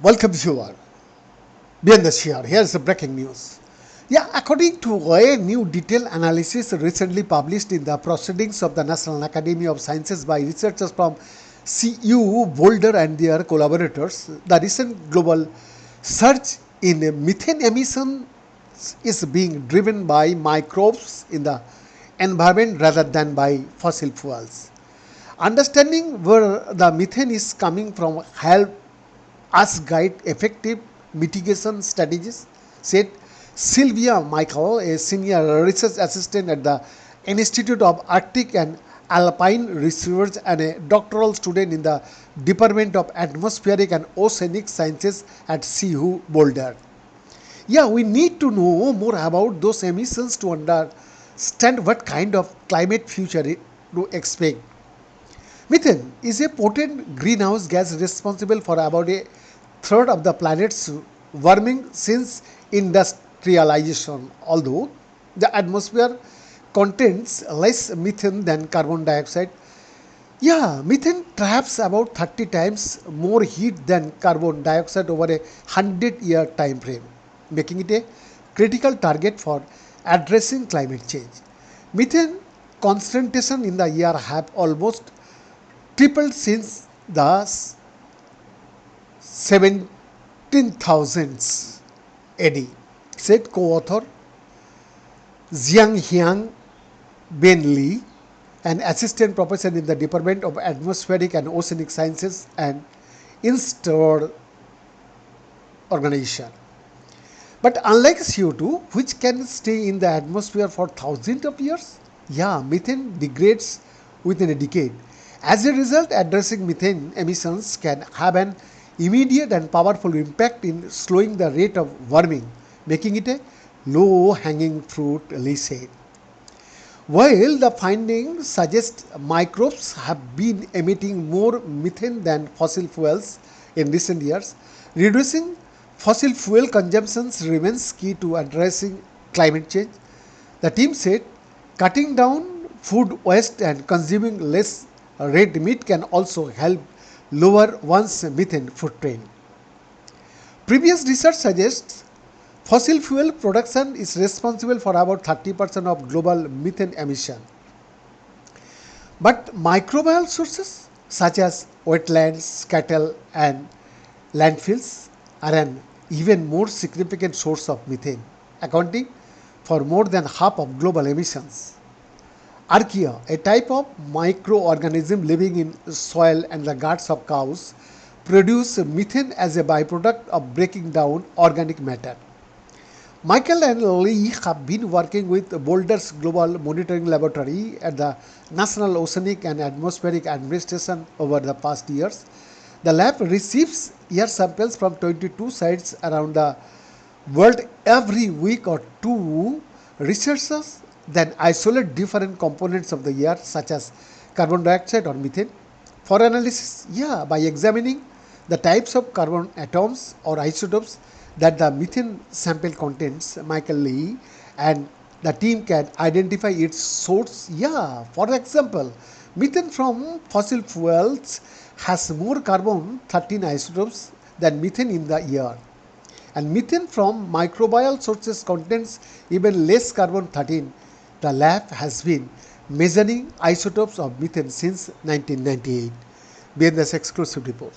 Welcome viewer. Beyond the share, here's the breaking news. According to a new detailed analysis recently published in the Proceedings of the National Academy of Sciences by researchers from CU, Boulder and their collaborators, the recent global surge in methane emission is being driven by microbes in the environment rather than by fossil fuels. Understanding where the methane is coming from help us guide effective mitigation strategies, said Sylvia Michael, a senior research assistant at the Institute of Arctic and Alpine Research and a doctoral student in the Department of Atmospheric and Oceanic Sciences at CU Boulder. We need to know more about those emissions to understand what kind of climate future to expect. Methane is a potent greenhouse gas responsible for about a third of the planet's warming since industrialization, although the atmosphere contains less methane than carbon dioxide. Methane traps about 30 times more heat than carbon dioxide over a 100-year time frame, making it a critical target for addressing climate change. Methane concentration in the year have almost tripled since the 17,000s AD, said co-author Jiang Hyang Ben Li, an assistant professor in the Department of Atmospheric and Oceanic Sciences and INSTOR organization. But unlike CO2, which can stay in the atmosphere for thousands of years, methane degrades within a decade. As a result, addressing methane emissions can have an immediate and powerful impact in slowing the rate of warming, making it a low-hanging fruit, Lee said. While the findings suggest microbes have been emitting more methane than fossil fuels in recent years, reducing fossil fuel consumption remains key to addressing climate change. The team said cutting down food waste and consuming less red meat can also help lower one's methane footprint. Previous research suggests fossil fuel production is responsible for about 30% of global methane emission. But microbial sources such as wetlands, cattle and landfills are an even more significant source of methane, accounting for more than half of global emissions. Archaea, a type of microorganism living in soil and the guts of cows, produce methane as a byproduct of breaking down organic matter. Michael and Lee have been working with Boulder's Global Monitoring Laboratory at the National Oceanic and Atmospheric Administration over the past years. The lab receives air samples from 22 sites around the world every week or two. Researchers then isolate different components of the air such as carbon dioxide or methane for analysis. By examining the types of carbon atoms or isotopes that the methane sample contains, Michael Lee and the team can identify its source. For example, methane from fossil fuels has more carbon 13 isotopes than methane in the air, and methane from microbial sources contains even less carbon 13. The lab has been measuring isotopes of methane since 1998. Beyond this exclusive report.